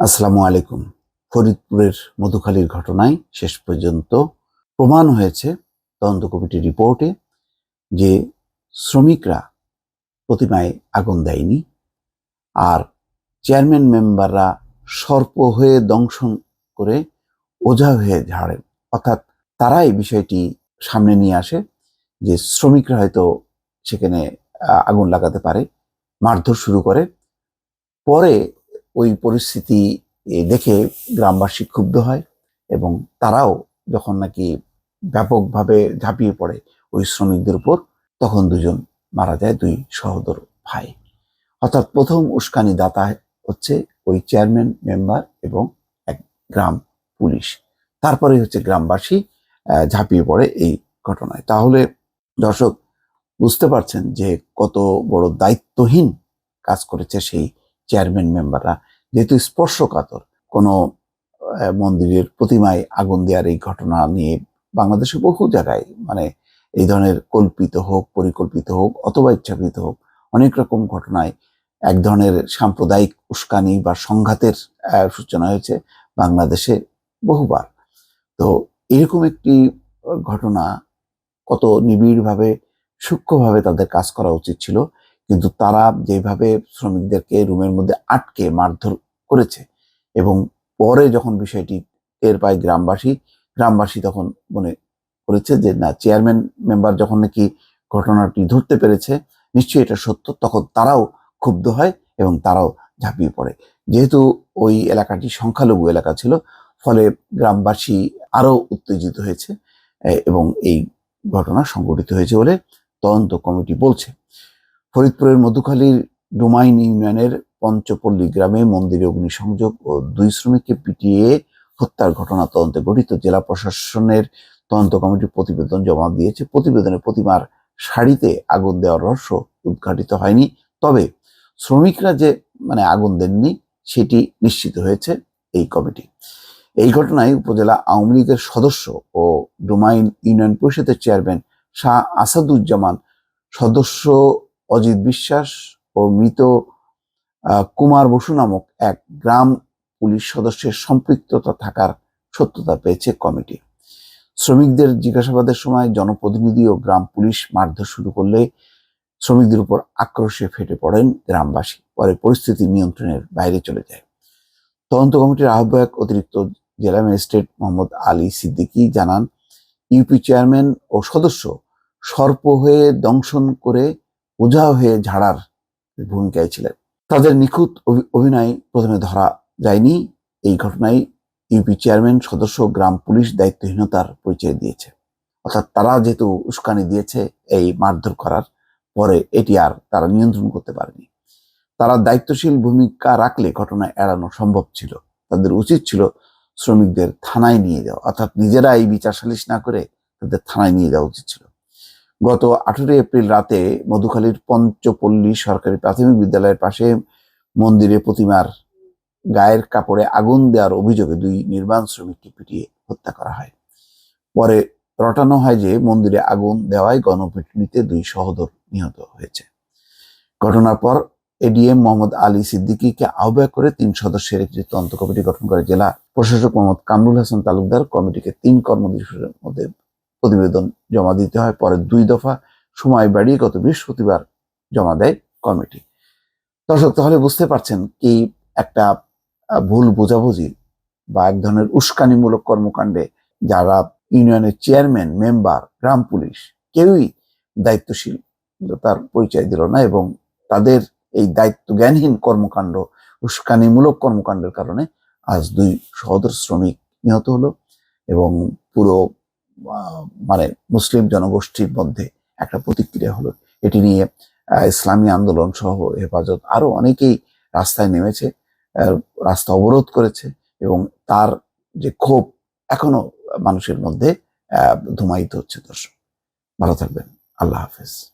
আসসালামু আলাইকুম। ফরিদপুরের মধুখালীর ঘটনায় শেষ পর্যন্ত প্রমাণ হয়েছে তদন্ত কমিটির রিপোর্টে যে শ্রমিকরা প্রতিমায় আগুন দেয়নি, আর চেয়ারম্যান মেম্বাররা সর্প হয়ে দংশন করে ওঝা হয়ে ঝাড়েন। অর্থাৎ তারা এই বিষয়টি সামনে নিয়ে আসে যে শ্রমিকরা হয়তো সেখানে আগুন লাগাতে পারে, মারধর শুরু করে। পরে ওই পরিস্থিতি দেখে গ্রামবাসী ক্ষুব্ধ হয় এবং তারাও যখন নাকি ব্যাপকভাবে ঝাঁপিয়ে পড়ে ওই শ্রমিকদের উপর, তখন দুজন মারা যায়, দুই সহোদর ভাই। অর্থাৎ প্রথম উস্কানি দাতা হচ্ছে ওই চেয়ারম্যান মেম্বার এবং এক গ্রাম পুলিশ। তারপরে হচ্ছে গ্রামবাসী ঝাঁপিয়ে পড়ে এই ঘটনায়। তাহলে দর্শক বুঝতে পারছেন যে কত বড় দায়িত্বহীন কাজ করেছে সেই চেয়ারম্যান মেম্বাররা। যেহেতু স্পর্শকাতর কোনো মন্দিরের প্রতিমায় আগুন দেওয়ার এই ঘটনা নিয়ে বাংলাদেশে বহু জায়গায় এই ধরনের কল্পিত হোক, পরিকল্পিত হোক অথবা ইচ্ছাকৃত হোক, অনেক রকম ঘটনায় এক ধরনের সাম্প্রদায়িক উস্কানি বা সংঘাতের সূচনা হয়েছে বাংলাদেশে বহুবার। তো এরকম একটি ঘটনা কত নিবিড়ভাবে, সূক্ষ্মভাবে তাদের কাজ করা উচিত ছিল, কিন্তু তারা যেভাবে শ্রমিকদেরকে রুমের মধ্যে আটকে মারধর করেছে এবং পরে যখন বিষয়টি টের পায় গ্রামবাসী তখন মনে করেছে যে না, চেয়ারম্যান মেম্বার যখন নাকি ঘটনাটি ধরতে পেরেছে নিশ্চয়ই এটা সত্য, তখন তারাও ক্ষুব্ধ হয় এবং তারাও ঝাঁপিয়ে পড়ে। যেহেতু ওই এলাকাটি সংখ্যালঘু এলাকা ছিল, ফলে গ্রামবাসী আরো উত্তেজিত হয়েছে এবং এই ঘটনা সংঘটিত হয়েছে বলে তদন্ত কমিটি বলছে। ফরিদপুরের মধুখালীর ডোমাইন ইউনিয়নের পঞ্চপল্লী গ্রামে মন্দিরে অগ্নিসংযোগ ও দুই শ্রমিককে পিটিয়ে হত্যার ঘটনা তদন্তে গঠিত জেলা প্রশাসনের তদন্ত কমিটি প্রতিবেদন জমা দিয়েছে। প্রতিবেদনে প্রতিমার শাড়িতে আগুন দেওয়ার রহস্য উদ্ঘাটিত হয়নি, তবে শ্রমিকরা যে আগুন দেননি সেটি নিশ্চিত হয়েছে এই কমিটি। এই ঘটনায় উপজেলা আওয়ামী লীগের সদস্য ও ডোমাইন ইউনিয়ন পরিষদের চেয়ারম্যান শাহ আসাদুজ্জামান, সদস্য অজিত বিশ্বাস ও মৃত কুমার বসু নামক এক গ্রাম পুলিশ সদস্যের সম্পৃক্ততা থাকার সত্যতা পেয়েছে কমিটি। শ্রমিকদের জিজ্ঞাসাবাদের সময় জনপ্রতিনিধি ও গ্রাম পুলিশ মারধর শুরু করলে শ্রমিকদের উপর আক্রোশে ফেটে পড়েন গ্রামবাসী। পরে পরিস্থিতি নিয়ন্ত্রণের বাইরে চলে যায়। তদন্ত কমিটির আহ্বায়ক অতিরিক্ত জেলা ম্যাজিস্ট্রেট মোহাম্মদ আলী সিদ্দিকী জানান, ইউপি চেয়ারম্যান ও সদস্য সর্প হয়ে দংশন করে ওঝা হয়ে ঝাড়ার ভূমিকায় ছিলেন। তাদের নিখুঁত অভিনয় প্রথমে ধরা যায়নি। এই ঘটনায় ইউপি চেয়ারম্যান, সদস্য, গ্রাম পুলিশ দায়িত্বহীনতার পরিচয় দিয়েছে। অর্থাৎ তারা যেহেতু উস্কানি দিয়েছে এই মারধর করার, পরে এটি আর তারা নিয়ন্ত্রণ করতে পারেনি। তারা দায়িত্বশীল ভূমিকা রাখলে ঘটনা এড়ানো সম্ভব ছিল। তাদের উচিত ছিল শ্রমিকদের থানায় নিয়ে যাওয়া, অর্থাৎ নিজেরা এই বিচার সালিশ না করে তাদের থানায় নিয়ে যাওয়া উচিত ছিল। গত 18 এপ্রিল রাতে মধুখালীর পঞ্চপল্লী সরকারি প্রাথমিক বিদ্যালয়ের পাশে মন্দিরে প্রতিমার গায়ের কাপড়ে আগুন দেওয়ার অভিযোগে দুই নির্মাণ শ্রমিককে পিটিয়ে হত্যা করা হয়। পরে রটানো হয় যে মন্দিরে আগুন দেওয়ায় গণপিটুনিতে দুই সহোদর নিহত হয়েছে। ঘটনার পর এডিএম মোহাম্মদ আলী সিদ্দিকীকে আহ্বায়ক করে 3 সদস্যের একটি তদন্ত কমিটি গঠন করে জেলা প্রশাসক মোহাম্মদ কামরুল হাসান তালুকদার। কমিটিকে 3 কর্মদিবসের মধ্যে প্রতিবেদন জমা দিতে হয়। পরে 2 দফা সময় বাড়িয়ে গত বৃহস্পতিবার জমা দেয় কমিটি। দর্শক, তাহলে বুঝতে পারছেন কি একটা ভুল বোঝাবুঝি বা এক ধরনের উস্কানিমূলক কর্মকাণ্ডে যারা ইউনিয়নের চেয়ারম্যান, মেম্বার, গ্রাম পুলিশ কেউই দায়িত্বশীলতার পরিচয় দিল না এবং তাদের এই দায়িত্ব জ্ঞানহীন কর্মকাণ্ড, উস্কানিমূলক কর্মকাণ্ডের কারণে আজ দুই সহোদর শ্রমিক নিহত হলো এবং পুরো মুসলিম জনগোষ্ঠীর মধ্যে একটা প্রতিক্রিয়া হলো। এটি নিয়ে ইসলামী আন্দোলন সহ হেফাজত আরো অনেকেই রাস্তায় নেমেছে, রাস্তা অবরোধ করেছে এবং তার যে ক্ষোভ এখনো মানুষের মধ্যে ধুমায়িত হচ্ছে। দর্শক, ভালো থাকবেন। আল্লাহ হাফেজ।